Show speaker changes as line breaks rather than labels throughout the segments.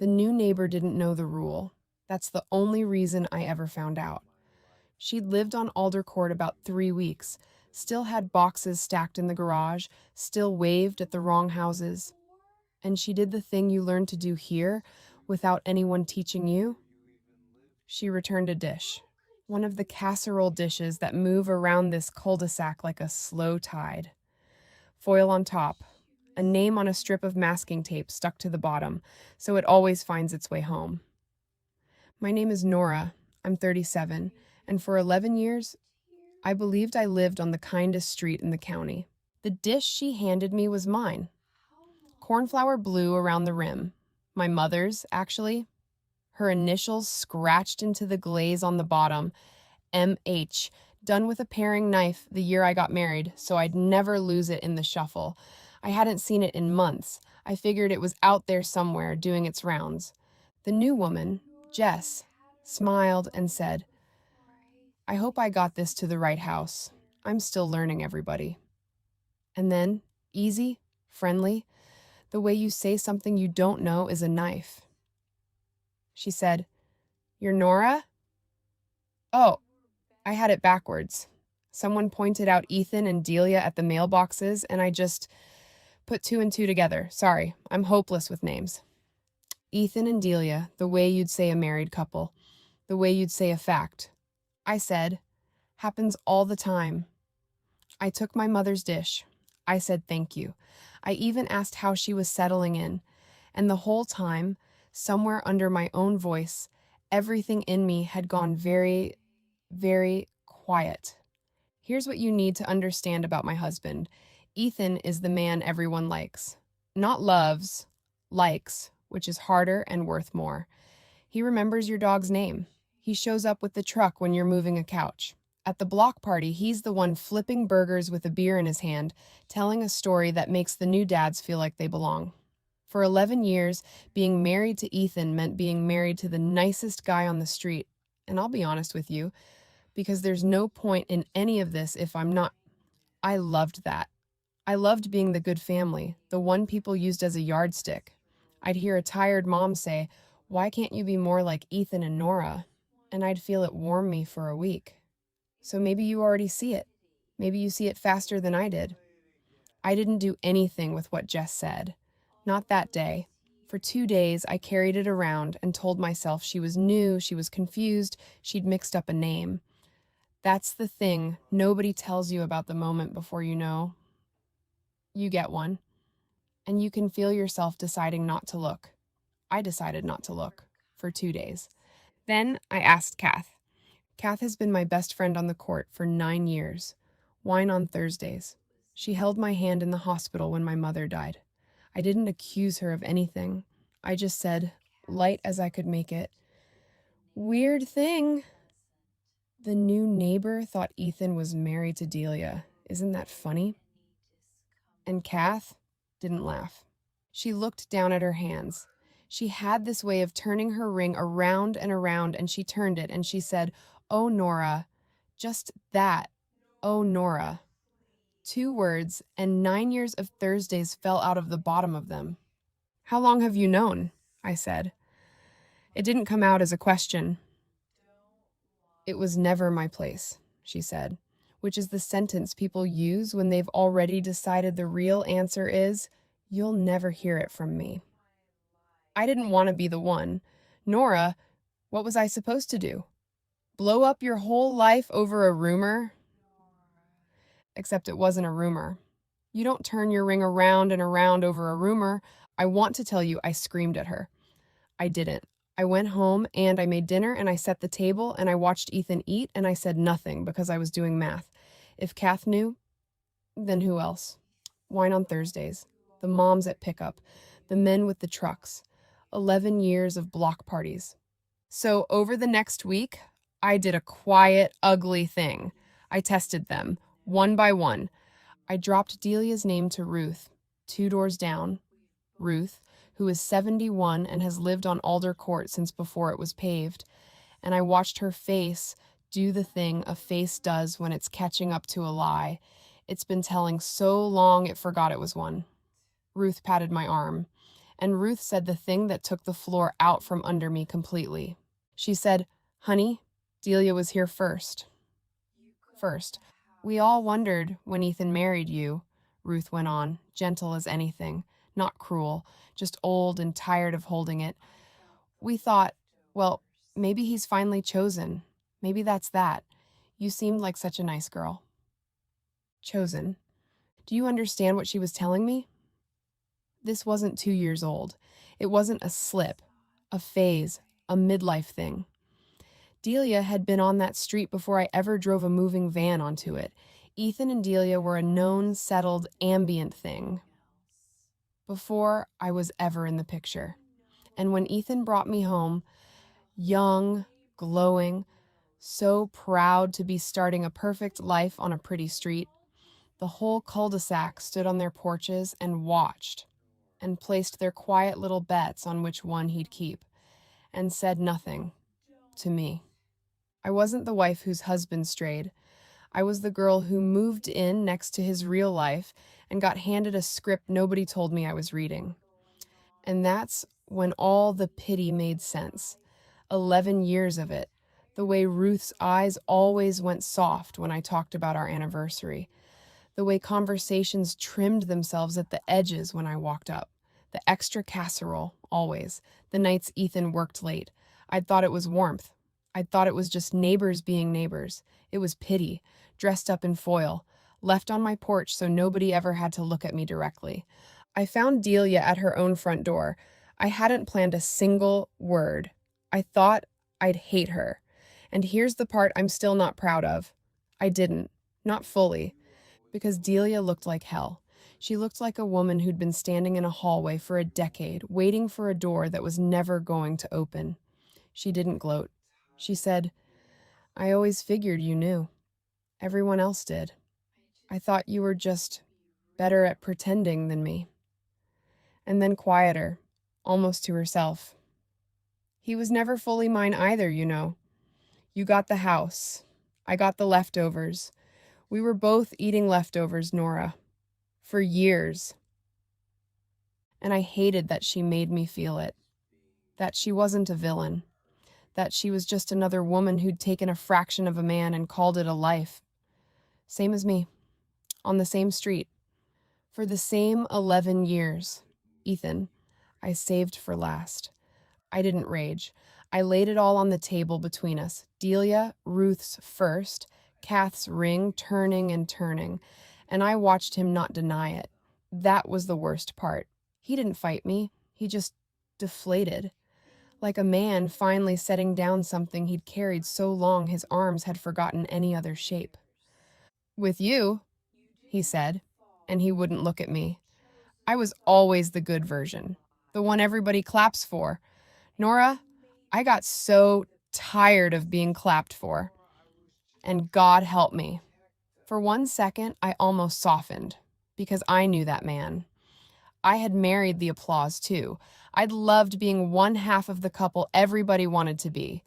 The new neighbor didn't know the rule. That's the only reason I ever found out. She'd lived on Alder Court about 3 weeks, still had boxes stacked in the garage, still waved at the wrong houses. And she did the thing you learn to do here without anyone teaching you. She returned a dish. One of the casserole dishes that move around this cul-de-sac like a slow tide. Foil on top, a name on a strip of masking tape stuck to the bottom, so it always finds its way home. My name is Nora. I'm 37, and for 11 years, I believed I lived on the kindest street in the county. The dish she handed me was mine. Cornflower blue around the rim. My mother's, actually. Her initials scratched into the glaze on the bottom. MH. Done with a paring knife the year I got married, so I'd never lose it in the shuffle. I hadn't seen it in months. I figured it was out there somewhere doing its rounds. The new woman, Jess, smiled and said, "I hope I got this to the right house. I'm still learning, everybody." And then, easy, friendly, the way you say something you don't know is a knife. She said, "You're Nora?" Oh, I had it backwards. Someone pointed out Ethan and Delia at the mailboxes, and I just put two and two together. Sorry, I'm hopeless with names. Ethan and Delia, the way you'd say a married couple, the way you'd say a fact. I said, happens all the time. I took my mother's dish. I said thank you. I even asked how she was settling in. And the whole time, somewhere under my own voice, everything in me had gone very, very quiet. Here's what you need to understand about my husband. Ethan is the man everyone likes. Not loves, likes, which is harder and worth more. He remembers your dog's name. He shows up with the truck when you're moving a couch. At the block party, he's the one flipping burgers with a beer in his hand, telling a story that makes the new dads feel like they belong. For 11 years, being married to Ethan meant being married to the nicest guy on the street. And I'll be honest with you, because there's no point in any of this if I'm not. I loved that. I loved being the good family, the one people used as a yardstick. I'd hear a tired mom say, "Why can't you be more like Ethan and Nora?" And I'd feel it warm me for a week. So maybe you already see it. Maybe you see it faster than I did. I didn't do anything with what Jess said. Not that day. For 2 days, I carried it around and told myself she was new, she was confused, she'd mixed up a name. That's the thing nobody tells you about the moment before you know. You get one. And you can feel yourself deciding not to look. I decided not to look for 2 days. Then I asked Kath. Kath has been my best friend on the court for 9 years. Wine on Thursdays. She held my hand in the hospital when my mother died. I didn't accuse her of anything. I just said, light as I could make it, "Weird thing." The new neighbor thought Ethan was married to Delia. Isn't that funny? And Kath didn't laugh. She looked down at her hands. She had this way of turning her ring around and around, and she turned it and she said, "Oh, Nora." Just that. "Oh, Nora." 2 words, and 9 years of Thursdays fell out of the bottom of them. "How long have you known?" I said. It didn't come out as a question. "It was never my place," she said, which is the sentence people use when they've already decided the real answer is, "You'll never hear it from me." I didn't want to be the one. Nora, what was I supposed to do? Blow up your whole life over a rumor? Except it wasn't a rumor. You don't turn your ring around and around over a rumor. I want to tell you I screamed at her. I didn't. I went home and I made dinner and I set the table and I watched Ethan eat and I said nothing because I was doing math. If Kath knew, then who else? Wine on Thursdays. The moms at pickup. The men with the trucks. 11 years of block parties. So over the next week, I did a quiet, ugly thing. I tested them, one by one. I dropped Delia's name to Ruth, 2 doors down. Ruth, who is 71 and has lived on Alder Court since before it was paved. And I watched her face do the thing a face does when it's catching up to a lie. It's been telling so long it forgot it was one. Ruth patted my arm, And Ruth said the thing that took the floor out from under me completely. She said, "Honey, Delia was here first." First. We all wondered when Ethan married you, Ruth went on, gentle as anything, not cruel, just old and tired of holding it. We thought, well, maybe he's finally chosen. Maybe that's that. You seemed like such a nice girl. Chosen. Do you understand what she was telling me? This wasn't 2 years old. It wasn't a slip, a phase, a midlife thing. Delia had been on that street before I ever drove a moving van onto it. Ethan and Delia were a known, settled, ambient thing before I was ever in the picture. And when Ethan brought me home, young, glowing, so proud to be starting a perfect life on a pretty street, the whole cul-de-sac stood on their porches and watched and placed their quiet little bets on which one he'd keep, and said nothing to me. I wasn't the wife whose husband strayed. I was the girl who moved in next to his real life and got handed a script nobody told me I was reading. And that's when all the pity made sense. 11 years of it. The way Ruth's eyes always went soft when I talked about our anniversary. The way conversations trimmed themselves at the edges when I walked up. The extra casserole, always. The nights Ethan worked late. I'd thought it was warmth. I'd thought it was just neighbors being neighbors. It was pity, dressed up in foil, left on my porch so nobody ever had to look at me directly. I found Delia at her own front door. I hadn't planned a single word. I thought I'd hate her. And here's the part I'm still not proud of. I didn't. Not fully. Because Delia looked like hell. She looked like a woman who'd been standing in a hallway for a decade, waiting for a door that was never going to open. She didn't gloat. She said, "I always figured you knew. Everyone else did. I thought you were just better at pretending than me." And then quieter, almost to herself. "He was never fully mine either, you know. You got the house. I got the leftovers. We were both eating leftovers, Nora. For years. And I hated that she made me feel it. That she wasn't a villain. That she was just another woman who'd taken a fraction of a man and called it a life. Same as me. On the same street. For the same 11 years. Ethan, I saved for last. I didn't rage. I laid it all on the table between us. Delia, Ruth's first, Kath's ring turning and turning, and I watched him not deny it. That was the worst part. He didn't fight me. He just deflated. Like a man finally setting down something he'd carried so long his arms had forgotten any other shape. "With you," he said, and he wouldn't look at me. "I was always the good version, the one everybody claps for. Nora, I got so tired of being clapped for. And God help me. For 1 second, I almost softened, because I knew that man. I had married the applause, too. I'd loved being one half of the couple everybody wanted to be.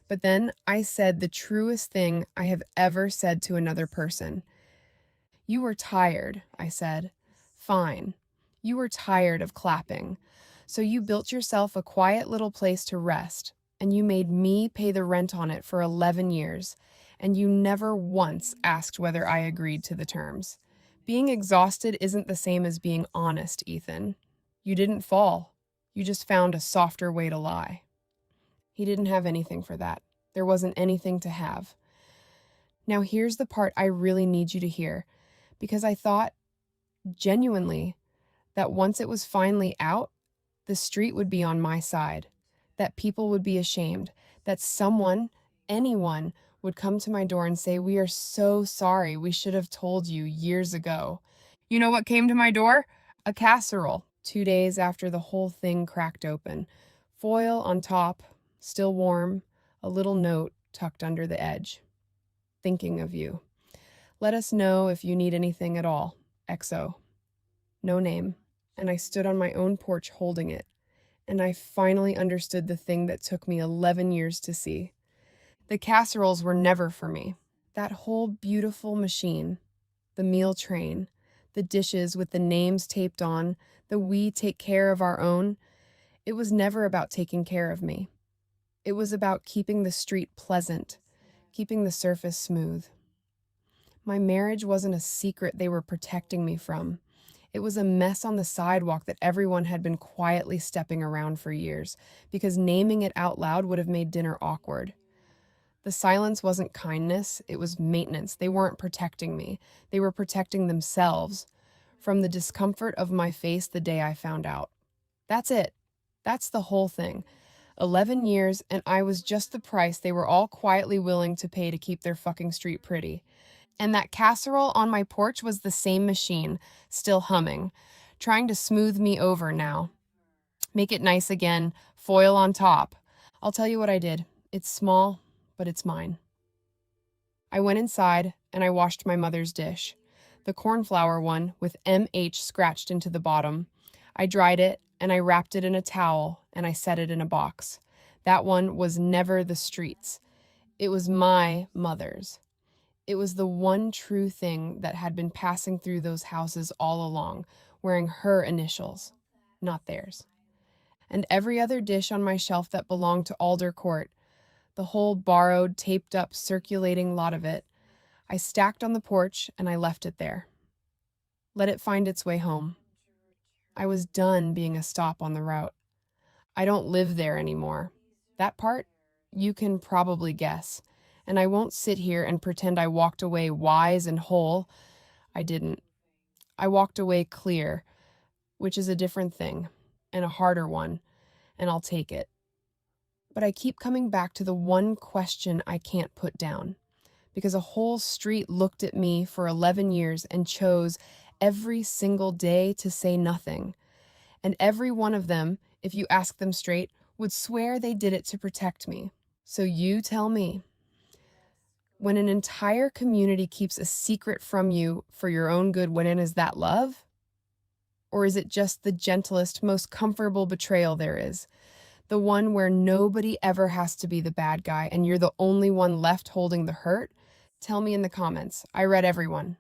But then I said the truest thing I have ever said to another person. You were tired, I said. Fine. You were tired of clapping. So you built yourself a quiet little place to rest, and you made me pay the rent on it for 11 years, and you never once asked whether I agreed to the terms. Being exhausted isn't the same as being honest, Ethan. You didn't fall. You just found a softer way to lie." He didn't have anything for that. There wasn't anything to have. Now here's the part I really need you to hear, because I thought, genuinely, that once it was finally out, the street would be on my side, that people would be ashamed, that someone, anyone, would come to my door and say, "We are so sorry, we should have told you years ago." You know what came to my door? A casserole, 2 days after the whole thing cracked open. Foil on top, still warm, a little note tucked under the edge. "Thinking of you. Let us know if you need anything at all. XO." No name. And I stood on my own porch holding it. And I finally understood the thing that took me 11 years to see. The casseroles were never for me. That whole beautiful machine, the meal train, the dishes with the names taped on, the we take care of our own. It was never about taking care of me. It was about keeping the street pleasant, keeping the surface smooth. My marriage wasn't a secret they were protecting me from. It was a mess on the sidewalk that everyone had been quietly stepping around for years, because naming it out loud would have made dinner awkward. The silence wasn't kindness, it was maintenance. They weren't protecting me, they were protecting themselves from the discomfort of my face the day I found out. That's it. That's the whole thing. 11 years, and I was just the price they were all quietly willing to pay to keep their fucking street pretty. And that casserole on my porch was the same machine, still humming, trying to smooth me over now. Make it nice again, foil on top. I'll tell you what I did. It's small, but it's mine. I went inside and I washed my mother's dish, the cornflour one with MH scratched into the bottom. I dried it and I wrapped it in a towel and I set it in a box. That one was never the streets. It was my mother's. It was the one true thing that had been passing through those houses all along, wearing her initials, not theirs. And every other dish on my shelf that belonged to Alder Court, the whole borrowed, taped up, circulating lot of it, I stacked on the porch and I left it there. Let it find its way home. I was done being a stop on the route. I don't live there anymore. That part, you can probably guess. And I won't sit here and pretend I walked away wise and whole. I didn't. I walked away clear, which is a different thing, and a harder one, and I'll take it. But I keep coming back to the one question I can't put down, because a whole street looked at me for 11 years and chose every single day to say nothing. And every one of them, if you ask them straight, would swear they did it to protect me. So you tell me, when an entire community keeps a secret from you for your own good, when is that love? Or is it just the gentlest, most comfortable betrayal there is? The one where nobody ever has to be the bad guy and you're the only one left holding the hurt? Tell me in the comments. I read everyone.